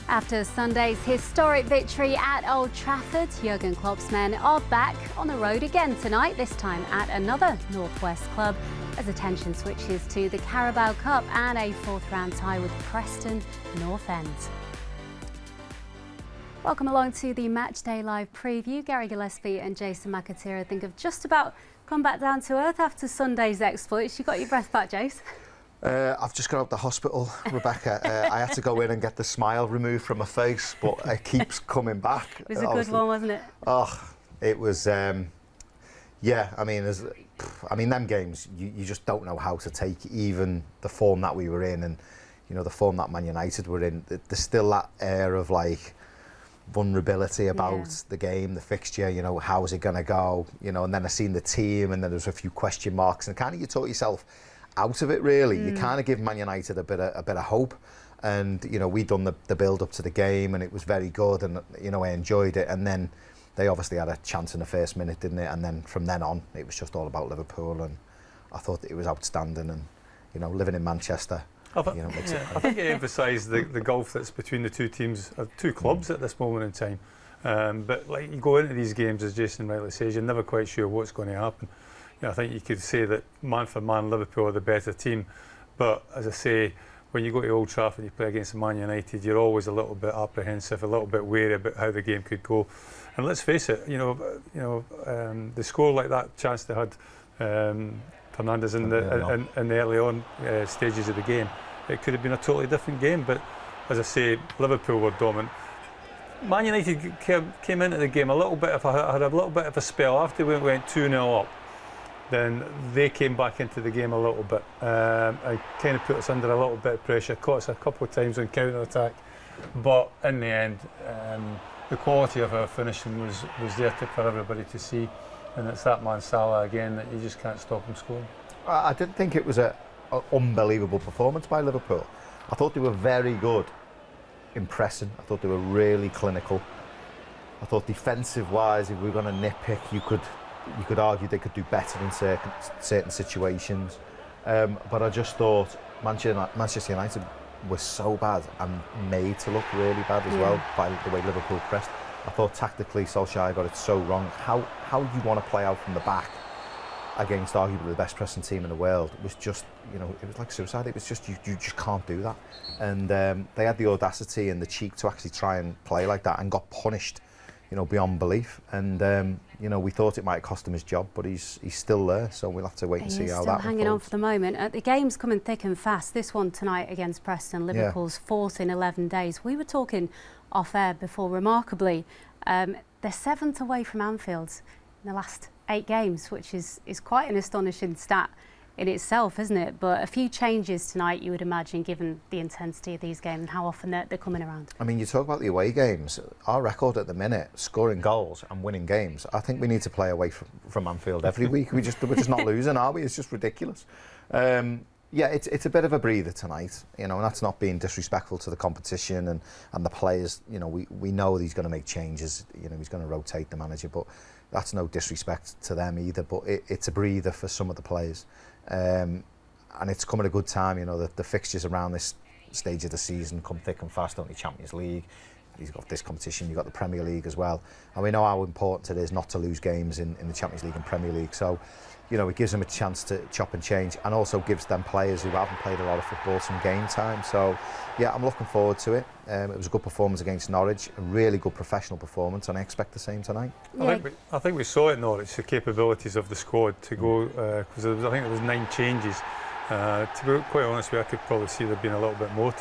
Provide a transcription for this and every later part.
After Sunday's historic victory at Old Trafford, Jurgen Klopp's men are back on the road again tonight, this time at another North West club, as attention switches to the Carabao Cup and a fourth-round tie with Preston North End. Welcome along to the Matchday Live preview. Gary Gillespie and Jason McAteer, I think, have just about come back down to earth after Sunday's exploits. You got your breath back, Jace? I've just got out of the hospital, Rebecca. I had to go in and get the smile removed from my face, but it keeps coming back. It was a good one, wasn't it? Oh, it was, yeah, I mean, them games, you just don't know how to take even the form that we were in and, you know, the form that Man United were in. There's still that air of, like, vulnerability about the game, the fixture, you know, how's it going to go, you know, and then I seen the team and then there was a few question marks and kind of you talk yourself out of it, really. You kind of give Man United a bit of hope, and you know, we'd done the build up to the game and it was very good, and you know, I enjoyed it, and then they obviously had a chance in the first minute, didn't it? And then from then on it was just all about Liverpool, and I thought that it was outstanding. And you know, living in Manchester, you know, makes it I think it emphasised the gulf that's between the two teams, two clubs at this moment in time. But like, you go into these games, as Jason rightly says, you're never quite sure what's going to happen. You know, I think you could say that man for man, Liverpool are the better team. But as I say, when you go to Old Trafford and you play against Man United, you're always a little bit apprehensive, a little bit wary about how the game could go. And let's face it, they score like that chance they had, Fernandes in the early on stages of the game. It could have been a totally different game. But as I say, Liverpool were dominant. Man United came into the game a little bit had a little bit of a spell after we went 2-0 up. Then they came back into the game a little bit. It kind of put us under a little bit of pressure, caught us a couple of times on counter-attack. But in the end, the quality of our finishing was there for everybody to see. And it's that man Salah again that you just can't stop him scoring. I didn't think it was an unbelievable performance by Liverpool. I thought they were very good in pressing. I thought they were really clinical. I thought defensive-wise, if we were going to nitpick, you could argue they could do better in certain situations. But I just thought Manchester United was so bad and made to look really bad as well by the way Liverpool pressed. I thought tactically Solskjaer got it so wrong. How you want to play out from the back against arguably the best pressing team in the world was just, you know, it was like suicide. It was just, you just can't do that. And they had the audacity and the cheek to actually try and play like that and got punished, you know, beyond belief. And you know, we thought it might cost him his job, but he's still there, so we'll have to wait and see how that unfolds. Hanging on for the moment. The game's coming thick and fast. This one tonight against Preston, Liverpool's fourth in 11 days. We were talking off air before, remarkably, they're 7th away from Anfield in the last 8 games, which is quite an astonishing stat in itself, isn't it? But a few changes tonight, you would imagine, given the intensity of these games and how often they're coming around. I mean, you talk about the away games. Our record at the minute, scoring goals and winning games, I think we need to play away from Anfield every week. We're just not losing, are we? It's just ridiculous. Yeah, it's a bit of a breather tonight, you know, and that's not being disrespectful to the competition and the players. You know, we know that he's going to make changes. You know, he's going to rotate the manager, but that's no disrespect to them either. But it's a breather for some of the players. And it's come at a good time, you know, the fixtures around this stage of the season come thick and fast, don't they? Champions League, you've got this competition, you've got the Premier League as well. And we know how important it is not to lose games in the Champions League and Premier League. So, you know, it gives them a chance to chop and change and also gives them players who haven't played a lot of football some game time. So, yeah, I'm looking forward to it. It was a good performance against Norwich, a really good professional performance, and I expect the same tonight. I think we saw at Norwich the capabilities of the squad to go, because I think there was 9 changes. To be quite honest with you, I could probably see there being a little bit more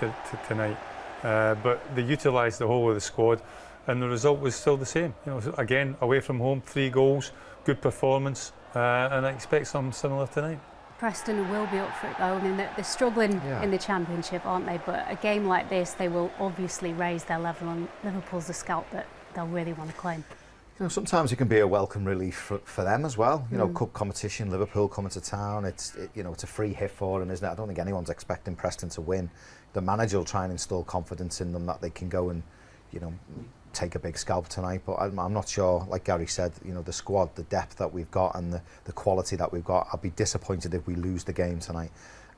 tonight. But they utilised the whole of the squad, and the result was still the same. You know, again, away from home, 3 goals, good performance, and I expect something similar tonight. Preston will be up for it though. I mean, they're struggling in the Championship, aren't they? But a game like this, they will obviously raise their level, and Liverpool's the scalp that they'll really want to claim. You know, sometimes it can be a welcome relief for them as well. You know, cup competition, Liverpool coming to town. It's a free hit for them, isn't it? I don't think anyone's expecting Preston to win. The manager will try and instill confidence in them that they can go and, you know, take a big scalp tonight. But I'm not sure, like Gary said, you know, the squad, the depth that we've got and the quality that we've got. I'll be disappointed if we lose the game tonight.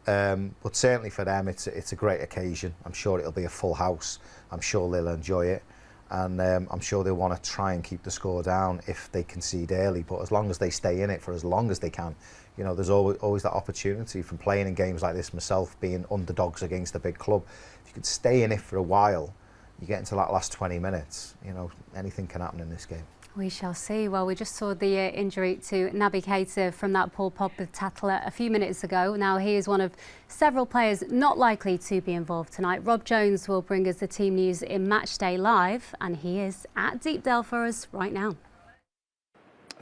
But certainly for them, it's a great occasion. I'm sure it'll be a full house. I'm sure they'll enjoy it. And I'm sure they'll want to try and keep the score down if they concede early. But as long as they stay in it for as long as they can, you know, there's always that opportunity from playing in games like this myself, being underdogs against a big club. If you could stay in it for a while, you get into that last 20 minutes, you know, anything can happen in this game. We shall see. Well, we just saw the injury to Naby Keita from that Paul Pogba tackle a few minutes ago. Now he is one of several players not likely to be involved tonight. Rob Jones will bring us the team news in Matchday Live, and he is at Deepdale for us right now.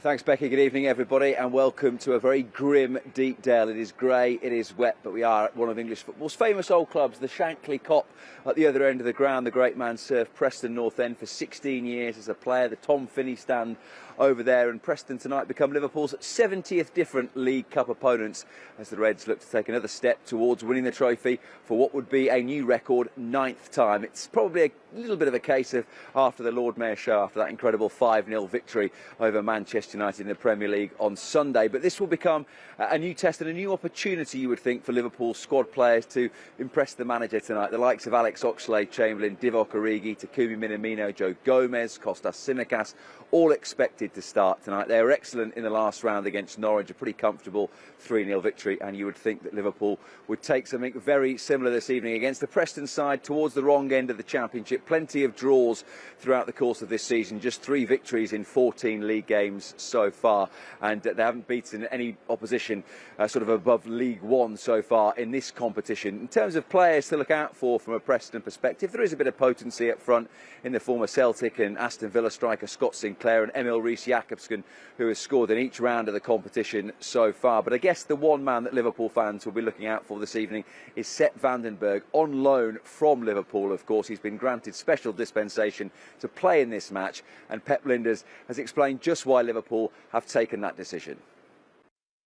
Thanks, Becky. Good evening, everybody, and welcome to a very grim Deepdale. It is grey, it is wet, but we are at one of English football's famous old clubs, the Shankly Cop, at the other end of the ground. The great man served Preston North End for 16 years as a player. The Tom Finney stand over there, and Preston tonight become Liverpool's 70th different League Cup opponents as the Reds look to take another step towards winning the trophy for what would be a new record 9th time. It's probably a little bit of a case of after the Lord Mayor show, after that incredible 5-0 victory over Manchester United in the Premier League on Sunday. But this will become a new test and a new opportunity, you would think, for Liverpool squad players to impress the manager tonight. The likes of Alex Oxlade-Chamberlain, Divock Origi, Takumi Minamino, Joe Gomez, Kostas Tsimikas, all expected to start tonight. They were excellent in the last round against Norwich, a pretty comfortable 3-0 victory, and you would think that Liverpool would take something very similar this evening against the Preston side towards the wrong end of the Championship. Plenty of draws throughout the course of this season, just 3 victories in 14 league games so far, and they haven't beaten any opposition sort of above League One so far in this competition. In terms of players to look out for from a Preston perspective, there is a bit of potency up front in the former Celtic and Aston Villa striker Scott Sinclair and Emil Rees-Jakobsen, who has scored in each round of the competition so far. But I guess the one man that Liverpool fans will be looking out for this evening is Sepp Vandenberg, on loan from Liverpool, of course. He's been granted special dispensation to play in this match, and Pep Lijnders has explained just why Liverpool have taken that decision.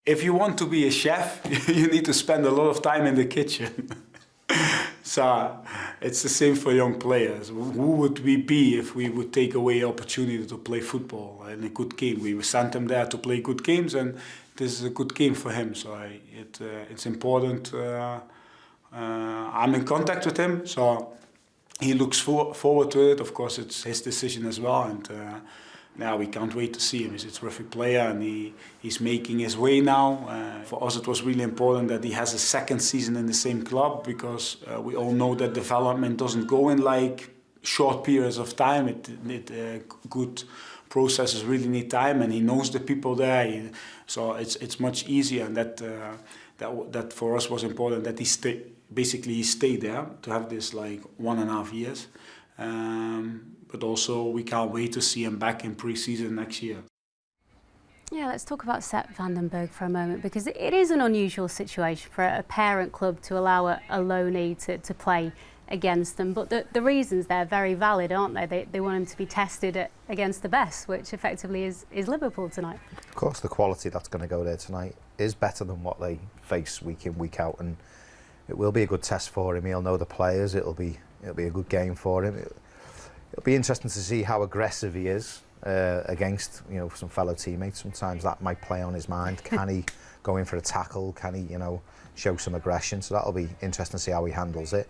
If you want to be a chef, you need to spend a lot of time in the kitchen. So it's the same for young players. Who would we be if we would take away the opportunity to play football in a good game? We sent him there to play good games, and this is a good game for him. So it's important. I'm in contact with him, so he looks forward to it. Of course, it's his decision as well, and now we can't wait to see him. He's a terrific player, and he's making his way now. For us, it was really important that he has a second season in the same club, because we all know that development doesn't go in like short periods of time. Good processes really need time, and he knows the people there. So it's much easier, and that for us was important that he stayed there to have this like 1.5 years. But also we can't wait to see him back in pre-season next year. Yeah, let's talk about Sepp Vandenberg for a moment, because it is an unusual situation for a parent club to allow a loanee to play against them. But the reasons, they're very valid, aren't they? They want him to be tested against the best, which effectively is Liverpool tonight. Of course, the quality that's going to go there tonight is better than what they face week in, week out, and it will be a good test for him. He'll know the players. It'll be a good game for him. It'll be interesting to see how aggressive he is against, you know, some fellow teammates. Sometimes that might play on his mind. Can he go in for a tackle? Can he, you know, show some aggression? So that'll be interesting to see how he handles it.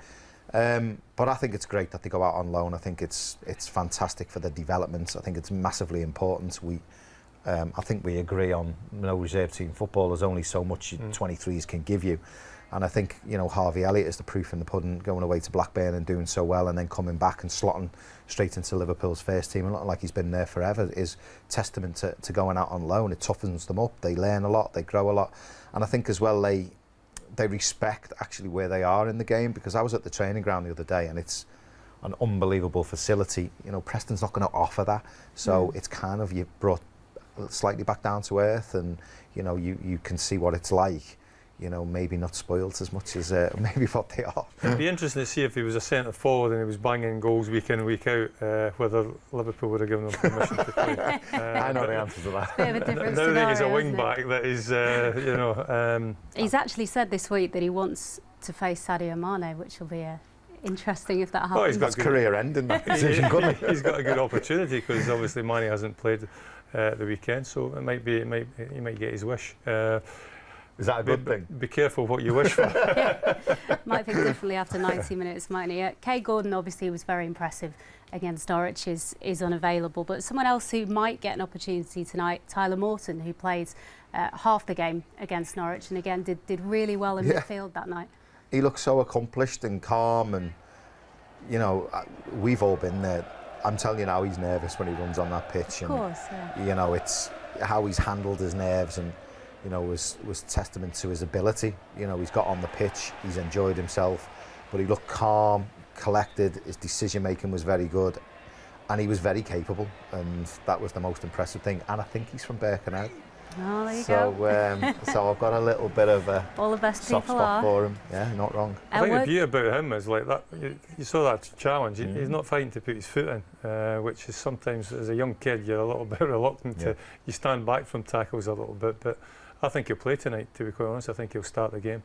But I think it's great that they go out on loan. I think it's fantastic for the development. I think it's massively important. I think we agree on no reserve team football. There's only so much 23s can give you. And I think, you know, Harvey Elliott is the proof in the pudding, going away to Blackburn and doing so well, and then coming back and slotting straight into Liverpool's first team and looking like he's been there forever is testament to going out on loan. It toughens them up. They learn a lot. They grow a lot. And I think as well they respect actually where they are in the game, because I was at the training ground the other day and it's an unbelievable facility. You know, Preston's not going to offer that. So it's kind of, you brought slightly back down to earth, and, you know, you can see what it's like. You know, maybe not spoilt as much as maybe what they are. It'd be interesting to see if he was a centre forward and he was banging goals week in and week out, whether Liverpool would have given him permission to play. I know the answer to that. Bit of a different now that he's a scenario, wing back, that is, you know. He's actually said this week that he wants to face Sadio Mane, which will be interesting if that happens. Well, he's got That's career ending that decision, couldn't he? He's got a good opportunity, because obviously Mane hasn't played the weekend, so he might get his wish. Is that a good thing? Be careful what you wish for. Might think differently after 90 minutes, mightn't he? Kay Gordon obviously was very impressive against Norwich, is unavailable. But someone else who might get an opportunity tonight, Tyler Morton, who played half the game against Norwich and again did really well in midfield that night. He looks so accomplished and calm, and you know, we've all been there. I'm telling you now, he's nervous when he runs on that pitch. Of course, yeah. You know, it's how he's handled his nerves, and you know, was testament to his ability. You know, he's got on the pitch, he's enjoyed himself, but he looked calm, collected. His decision making was very good, and he was very capable, and that was the most impressive thing. And I think he's from Birkenhead. Oh, there you go. So I've got a little bit of a all the best soft people spot are. for him. Yeah, not wrong. I think the beauty about him is like that. You saw that challenge. He's not fighting to put his foot in, which is sometimes as a young kid you're a little bit reluctant to. You stand back from tackles a little bit, but I think he'll play tonight. To be quite honest, I think he'll start the game.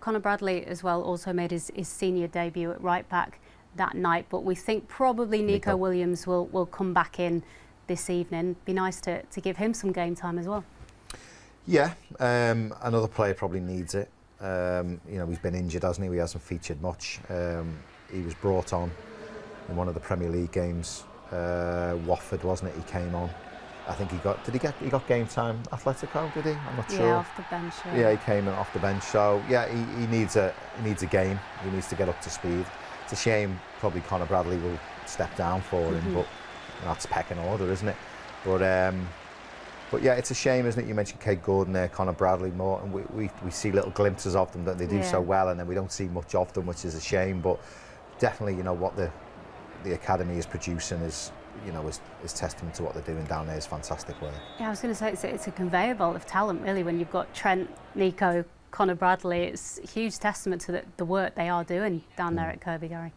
Conor Bradley as well also made his senior debut at right back that night, but we think probably Nico Williams will come back in this evening. Be nice to give him some game time as well. Yeah, another player probably needs it. You know, he's been injured, hasn't he? He hasn't featured much. He was brought on in one of the Premier League games. Watford, wasn't it? He came on. I think he got game time. Atletico, did he? I'm not sure. Yeah, off the bench. Yeah, he came in off the bench. So yeah, he needs a game. He needs to get up to speed. It's a shame. Probably Conor Bradley will step down for him, but that's pecking order, isn't it? But yeah, it's a shame, isn't it? You mentioned Kay Gordon there, Conor Bradley more, and we see little glimpses of them that they do so well, and then we don't see much of them, which is a shame. But definitely, you know, what the academy is producing is, you know, is testament to what they're doing down there. Is fantastic work. Yeah, I was going to say it's a conveyor belt of talent, really. When you've got Trent, Nico, Conor Bradley, it's a huge testament to the work they are doing down there at Kirby, Gary.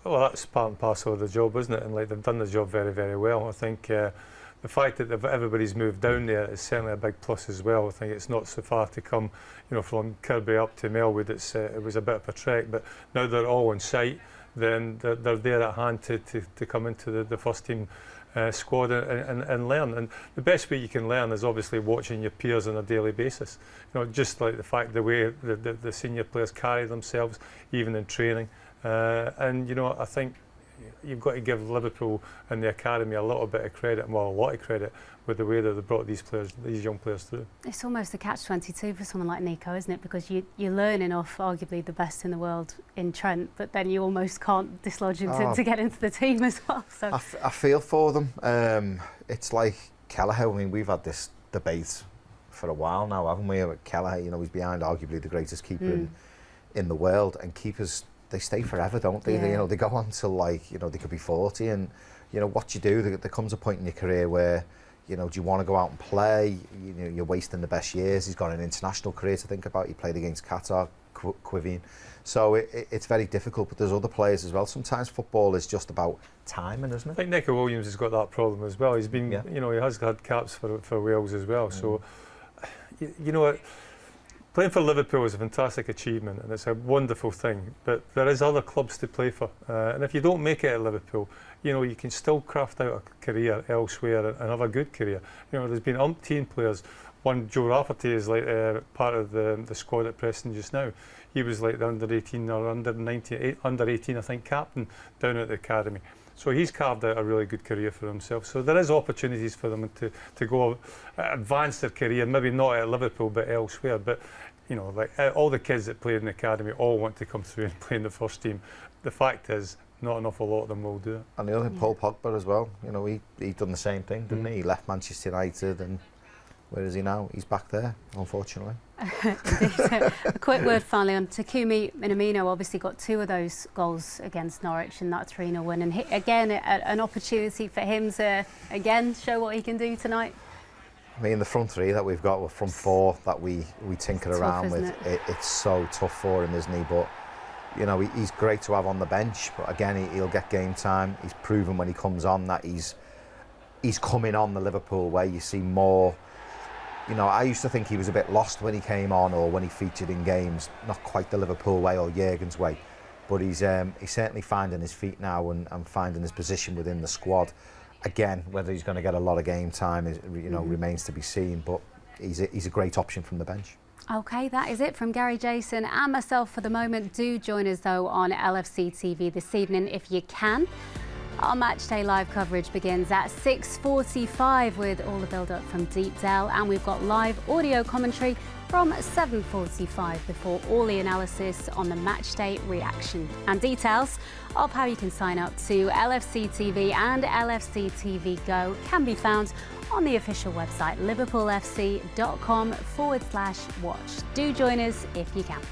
Well, that's part and parcel of the job, isn't it? And like they've done the job very, very well. I think the fact that everybody's moved down there is certainly a big plus as well. I think it's not so far to come, you know, from Kirby up to Melwood. It was a bit of a trek, but now they're all on site. Then they're there at hand to come into the first team squad and learn. And the best way you can learn is obviously watching your peers on a daily basis. You know, just like the fact the way the senior players carry themselves, even in training. And you know, I think you've got to give Liverpool and the academy a little bit of credit, well, a lot of credit, with the way that they brought these young players through. It's almost a catch-22 for someone like Nico, isn't it? Because you're learning off arguably the best in the world in Trent, but then you almost can't dislodge him to get into the team as well. So I feel for them. It's like Kelleher. I mean, we've had this debate for a while now, haven't we? About Kelleher, you know, he's behind arguably the greatest keeper in the world, and keepers, they stay forever, don't they? They, you know, they go on till, like, you know, they could be 40, and you know what you do. There comes a point in your career where, you know, do you want to go out and play? You know, you're wasting the best years. He's got an international career to think about. He played against Qatar, Quivine. So it's very difficult, but there's other players as well. Sometimes football is just about timing, isn't it? I think Nico Williams has got that problem as well. He's been, you know, he has had caps for Wales as well. So, you know what? Playing for Liverpool is a fantastic achievement, and it's a wonderful thing, but there is other clubs to play for, and if you don't make it at Liverpool, you know, you can still craft out a career elsewhere and have a good career. You know, there's been umpteen players. One, Joe Rafferty, is like part of the squad at Preston just now. He was like the under 18 or under 18, I think, captain down at the academy. So he's carved out a really good career for himself. So there is opportunities for them to go advance their career, maybe not at Liverpool but elsewhere. But you know, like all the kids that play in the academy all want to come through and play in the first team. The fact is, not an awful lot of them will do it. And the other thing, Paul Pogba as well. You know, he done the same thing, didn't he? He left Manchester United, and where is he now? He's back there, unfortunately. A quick word finally on Takumi Minamino. Obviously got 2 of those goals against Norwich in that 3-0 win, and again an opportunity for him to again show what he can do tonight. I mean, the front 3 that we've got, from 4 that we tinker around with, it's so tough for him, isn't he? But you know, he's great to have on the bench, but again, he'll get game time. He's proven when he comes on that he's coming on the Liverpool way. You see more. You know, I used to think he was a bit lost when he came on or when he featured in games, not quite the Liverpool way or Jurgen's way, but he's certainly finding his feet now and finding his position within the squad. Again, whether he's going to get a lot of game time is, you know, remains to be seen. But he's a great option from the bench. Okay, that is it from Gary, Jason and myself for the moment. Do join us though on LFC TV this evening if you can. Our Matchday live coverage begins at 6:45 with all the build-up from Deepdale, and we've got live audio commentary from 7:45 before all the analysis on the Matchday reaction. And details of how you can sign up to LFC TV and LFC TV Go can be found on the official website liverpoolfc.com/watch. Do join us if you can.